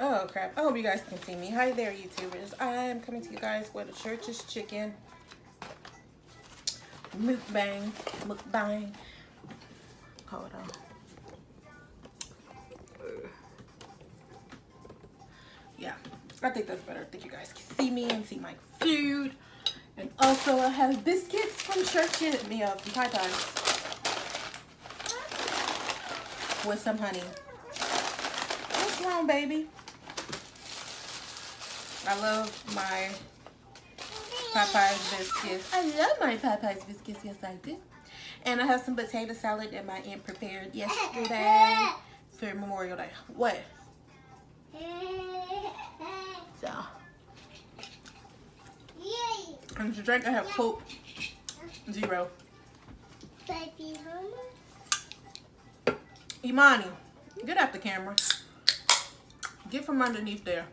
Oh crap, I hope you guys can see me. Hi there, YouTubers. I am coming to you guys with a church's chicken mukbang. Hold on. Yeah, I think that's better. I think you guys can see me and see my food. And also I have biscuits from church from Pie Pies with some honey. What's wrong, baby? I love my Pie Pies biscuits. I love my Pie Pies biscuits. Yes, I do. And I have some potato salad that my aunt prepared yesterday for Memorial Day. What? So. And to drink, I have Coke Zero. Imani, get out the camera. Get from underneath there.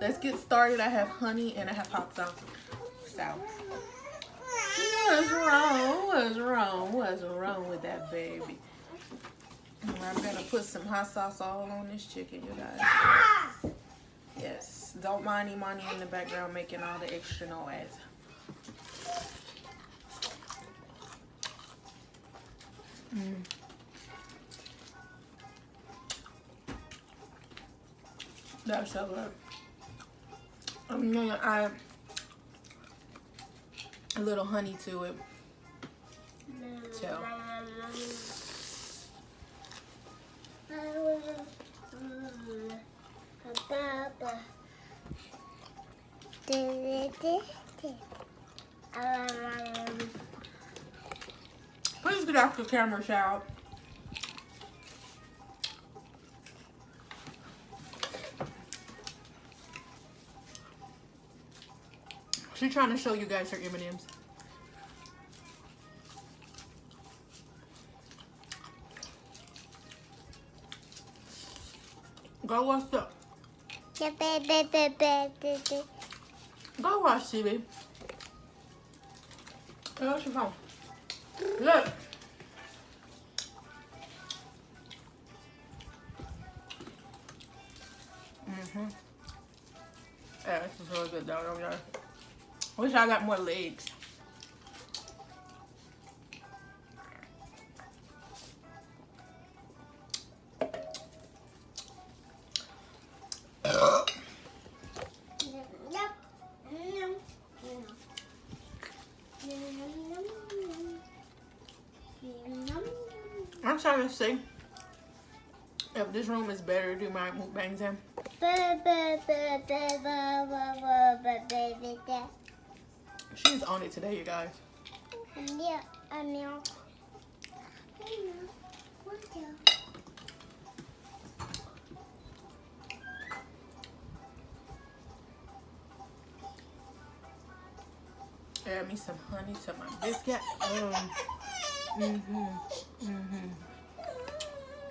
Let's get started. I have honey and I have hot sauce. What's wrong? What's wrong? What's wrong with that baby? I'm gonna put some hot sauce all on this chicken, you guys. Yes. Don't mind Imani in the background making all the extra noise. That's so good. I'm gonna add a little honey to it. So. Please get off the camera, child. She's trying to show you guys her M&Ms. Go watch the. Go watch TV. Where's your phone? Look. Yeah, this is really good though, don't you? Wish I got more legs. I'm trying to see if this room is better to do my mukbangs in. She's on it today, you guys. Yeah, I know. Add me some honey to my biscuit.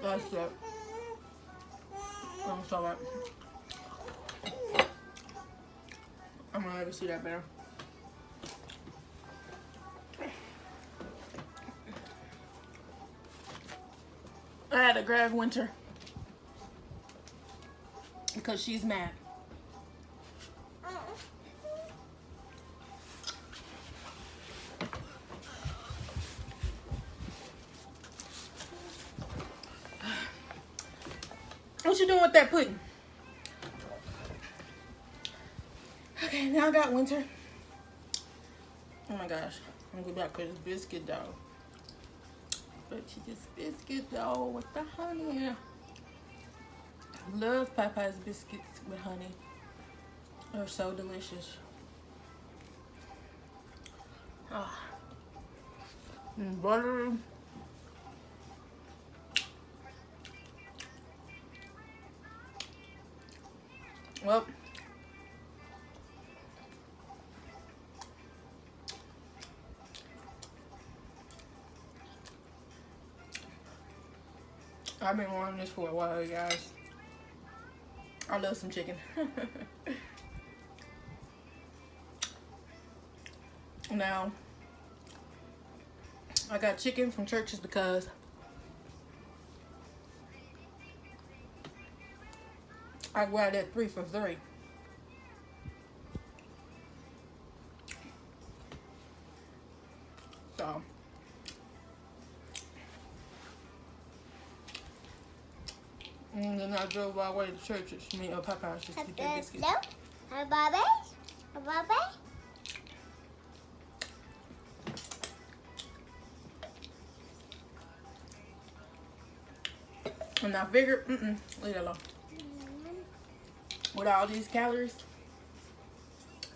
That's it. I'm sorry. I'm gonna let you see that better. I had to grab Winter because she's mad. What you doing with that pudding? Okay, now I got Winter. Oh my gosh. I'm gonna go back to this biscuit dough. But this biscuit dough with the honey. Love Pie Pies biscuits with honey. They're so delicious. Ah. And butter. Well, I've been wanting this for a while, you guys. I love some chicken. Now, I got chicken from Church's because I grabbed that 3 for $3. So, and then I drove all the way to Church's. Me and Papa just to get that biscuit. Hi, Bobby. Hi, Bobby. And I figured, leave it alone. With all these calories,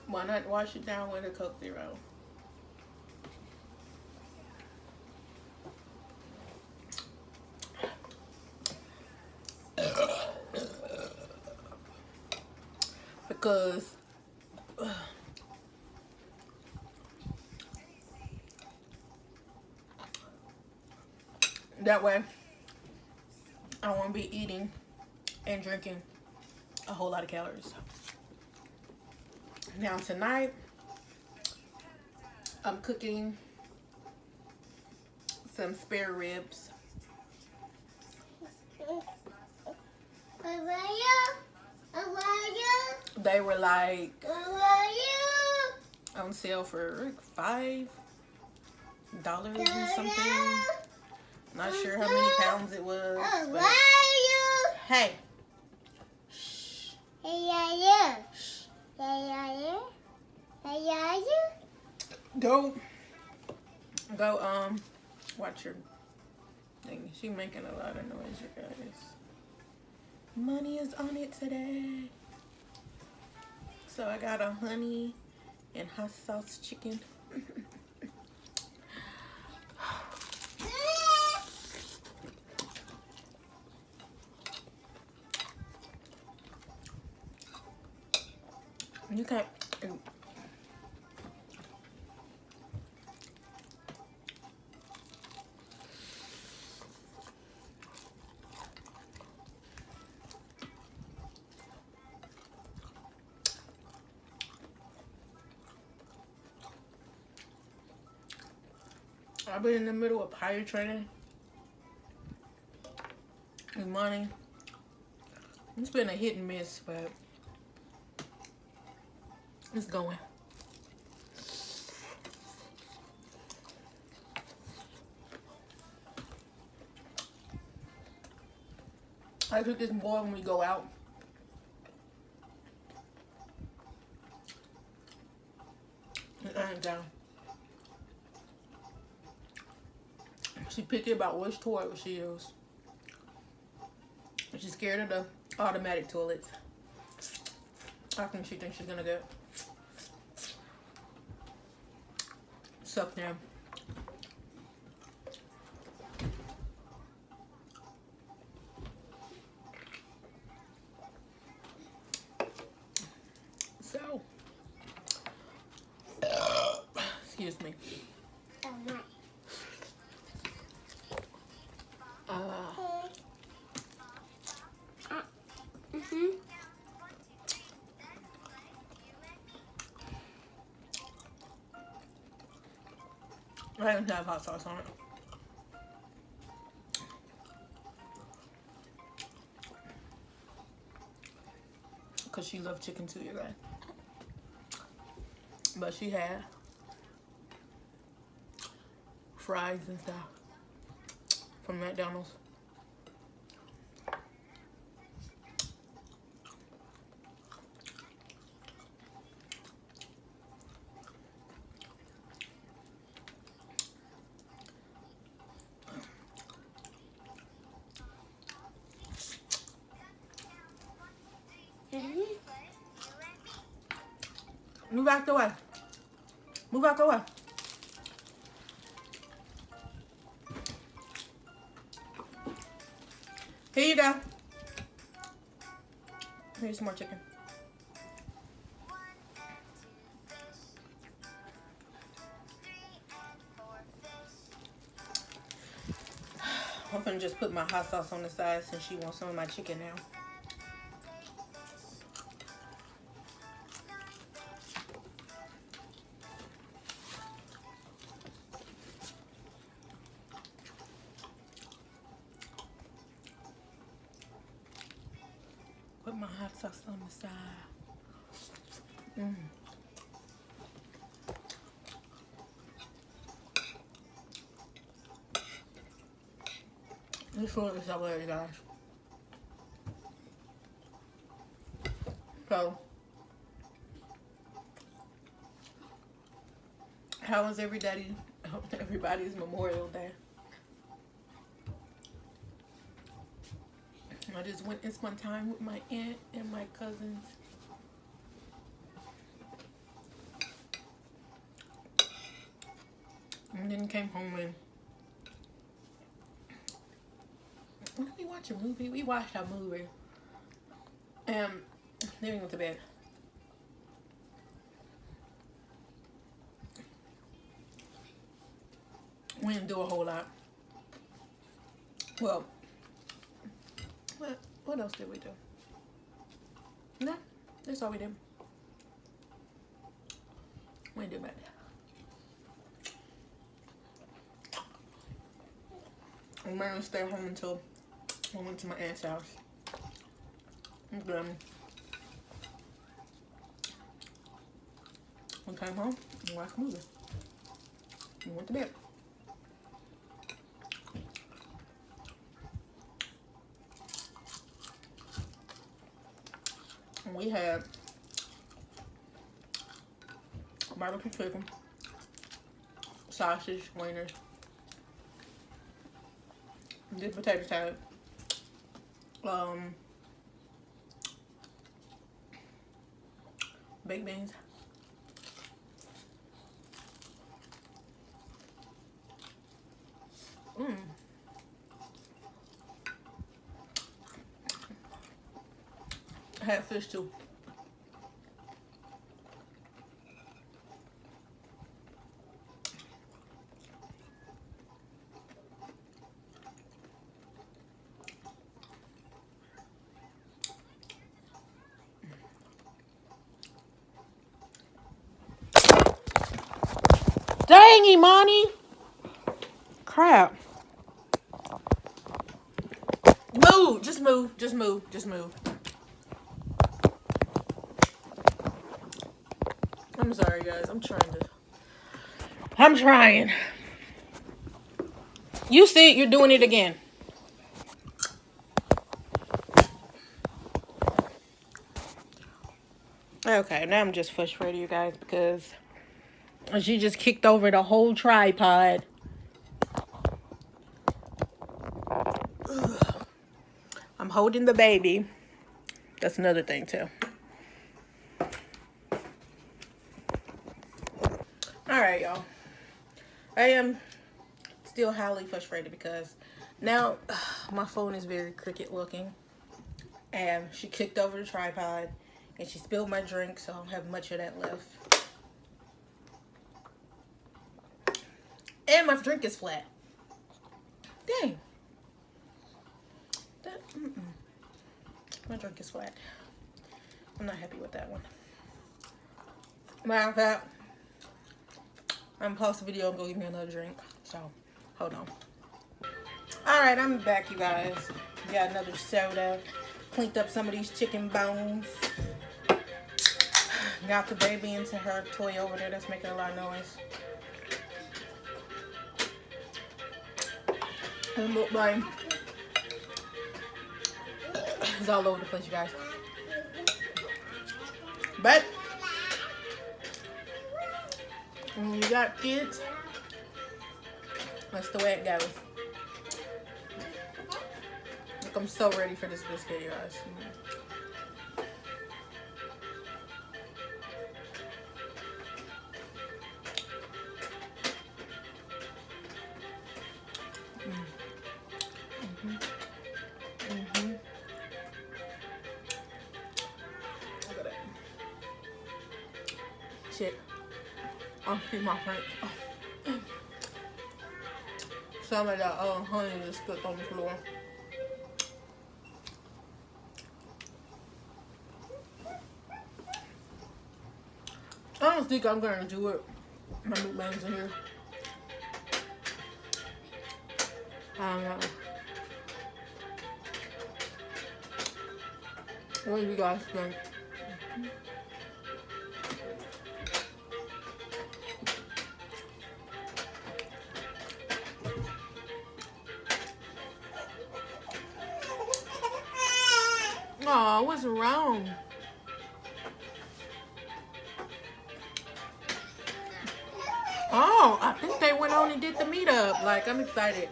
why not wash it down with a Coke Zero? Because that way I won't be eating and drinking a whole lot of calories. Now tonight I'm cooking some spare ribs. They were like on sale for $5 or something. Not sure how many pounds it was. But hey. Shh. Go watch her thing. She making a lot of noise, you guys. Money is on it today. So I got a honey and hot sauce chicken. You can't. I've been in the middle of pilot training in morning. It's been a hit and miss, but it's going. I cook this more when we go out. I ain't down. She picky about which toilet she uses. She's scared of the automatic toilets. I think she thinks she's gonna get sucked in. So, excuse me. I didn't have hot sauce on it. Because she loved chicken too, you guys. But she had fries and stuff from McDonald's. Move out the way. Move out the way. Here you go. Here's some more chicken. I'm gonna just put my hot sauce on the side since she wants some of my chicken now. my hot sauce on the side. Mm. This food is so good, guys. So, how was everybody's Memorial Day? I just went and spent time with my aunt and my cousins. And then came home and when did we watch a movie? We watched a movie. And then we went to bed. We didn't do a whole lot. Well, what else did we do? No, that's all we did. We didn't do much. I managed to stay home until I went to my aunt's house. And then we came home and watched a movie. And went to bed. And we had barbecue chicken, sausage, wieners, did potato salad, baked beans, I had fish too. Dang, Imani! Crap. Move! Just move. Just move. Just move. I'm sorry, guys. I'm trying. You see it, you're doing it again. Okay, now I'm just frustrated, you guys, because she just kicked over the whole tripod. I'm holding the baby. That's another thing, too. Alright, y'all. I am still highly frustrated because now my phone is very crooked looking. And she kicked over the tripod. And she spilled my drink, so I don't have much of that left. And my drink is flat. Dang. My drink is flat. I'm not happy with that one. Matter of fact, I'm gonna pause the video and go get me another drink. So, hold on. Alright, I'm back, you guys. Got another soda. Cleaned up some of these chicken bones. Got the baby into her toy over there that's making a lot of noise. And mukbang is all over the place, you guys. But when you got kids, that's the way it goes. Look, I'm so ready for this biscuit, you guys. Look at that. Shit. I'll feed my friend. Oh. Some of that honey just spilled on the floor. I don't think I'm gonna do it. My mukbangs in here. I don't know. What do you guys think? Oh, what's wrong? Oh, I think they went on and did the meetup. Like, I'm excited.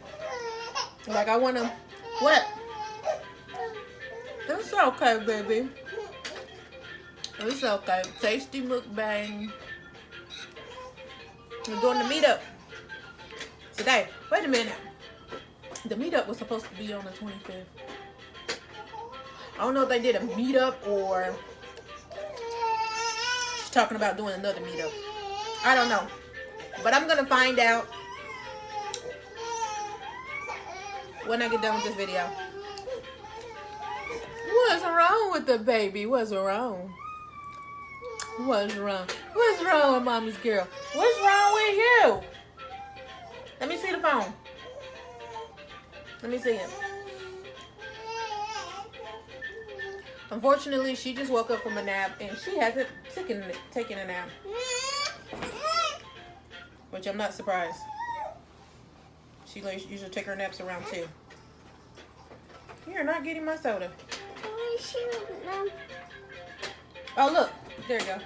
Like, I want to... What? It's okay, baby. It's okay. Tasty mukbang. We're doing the meetup today. Wait a minute. The meetup was supposed to be on the 25th. I don't know if they did a meetup or she's talking about doing another meetup. I don't know. But I'm going to find out when I get done with this video. What's wrong with the baby? What's wrong? What's wrong? What's wrong with mommy's girl? What's wrong with you? Let me see the phone. Let me see it. Unfortunately, she just woke up from a nap and she hasn't taken a nap. Which I'm not surprised. She usually take her naps around 2. You're not getting my soda. Oh, look. There you go.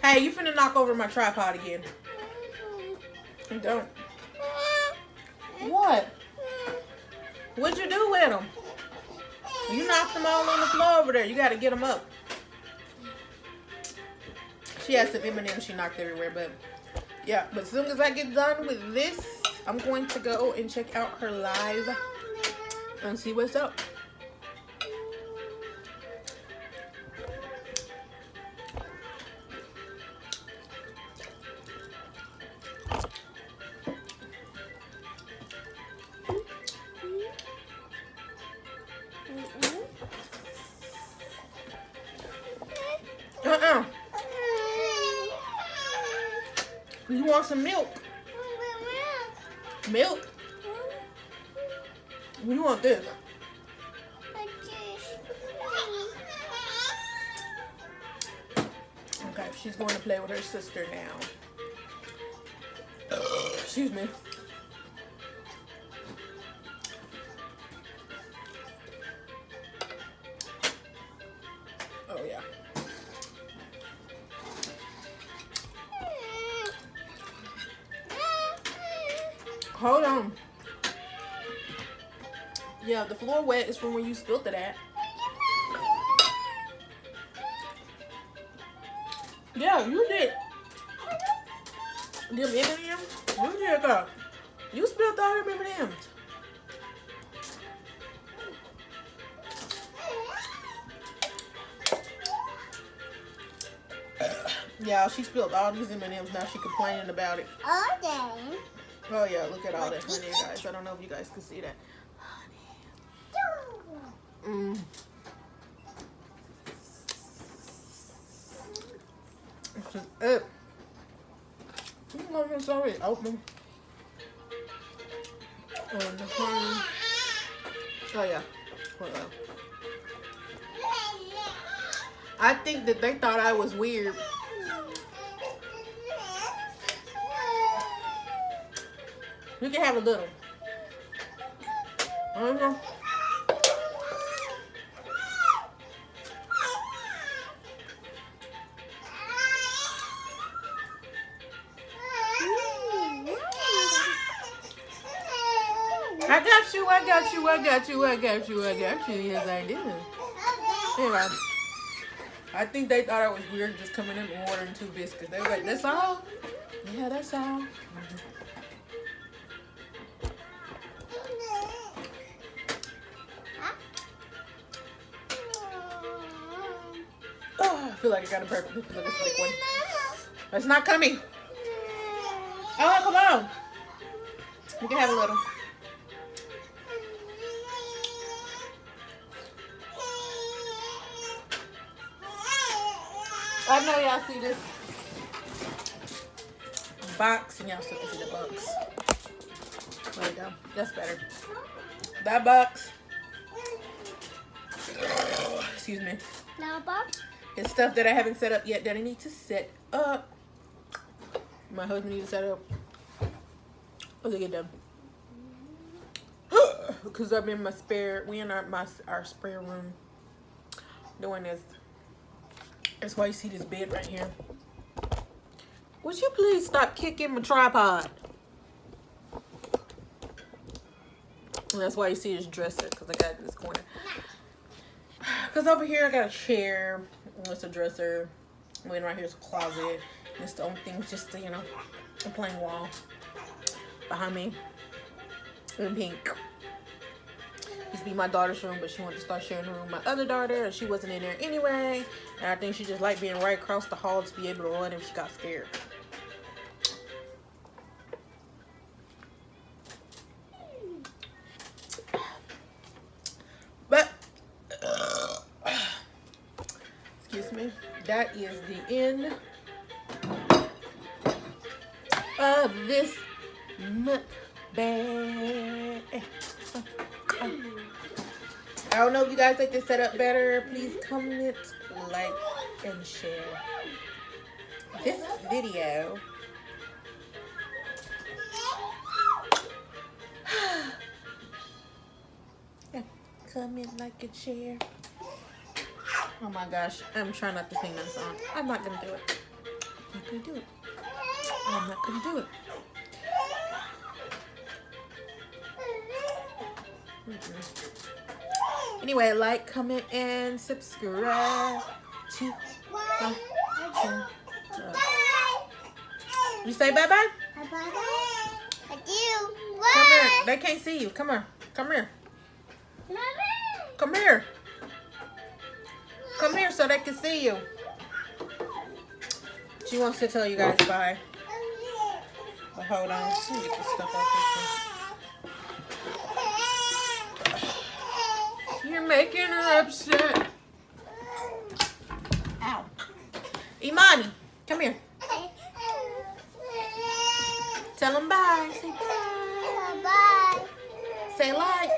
Hey, you finna knock over my tripod again. Don't. What? What'd you do with them? You knocked them all on the floor over there. You gotta get them up. She has some M&M's she knocked everywhere, but yeah. But as soon as I get done with this, I'm going to go and check out her live and see what's up. You want some milk? Milk? You want this? Okay, she's going to play with her sister now. Excuse me. Oh, yeah. Hold on. Yeah, the floor wet is from where you spilled it at. Yeah, you did. Them M&M's? You did, girl. You spilled all them M&M's. Yeah, she spilled all these M&M's. Now she complaining about it. Okay. Oh yeah, look at all that honey, guys. I don't know if you guys can see that. Honey. This is it. I'm sorry, open. And the honey. Oh yeah. Hold on. I think that they thought I was weird. You can have a little. I got you, I got you, I got you, I got you, I got you. Yes, I did. Anyway, I think they thought I was weird just coming in and ordering 2 biscuits. They were like, that's all? Yeah, that's all. Oh, I feel like I got a burp. Look at this big one. It's not coming. Oh, come on. You can have a little. I know y'all see this box and y'all still can see the bugs. There you go. That's better. That box. Excuse me. Now box. It's stuff that I haven't set up yet that I need to set up. My husband needs to set up. Once I get done. Because I'm in my spare, we in our spare room doing this. That's why you see this bed right here. Would you please stop kicking my tripod? And that's why you see this dresser, because I got it in this corner. Because over here I got a chair. It's a dresser. And then right here's a closet. It's the only thing, it's just, you know, a plain wall behind me in pink. Used to be my daughter's room, but she wanted to start sharing the room with my other daughter, and she wasn't in there anyway. And I think she just liked being right across the hall to be able to run if she got scared. But excuse me, that is the end of this mukbang. I don't know if you guys like this setup better. Please comment, like, and share this video. Yeah, comment, like, and share. Oh my gosh, I'm trying not to sing that song. I'm not gonna do it. I'm not gonna do it. I'm not gonna do it. Anyway, like, comment, and subscribe to my channel. You say bye-bye? Bye-bye. I do. Come here. They can't see you. Come here. Come here. Come here. Come here so they can see you. She wants to tell you guys bye. But hold on. Let me get this stuff off this thing. You're making her upset. Ow. Imani, come here. Tell them bye. Say bye. Bye. Say like.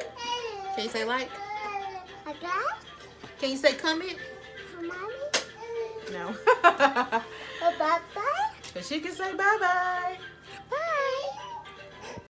Can you say like? Okay. Can you say comment? Mommy. No. Bye-bye. But she can say bye-bye.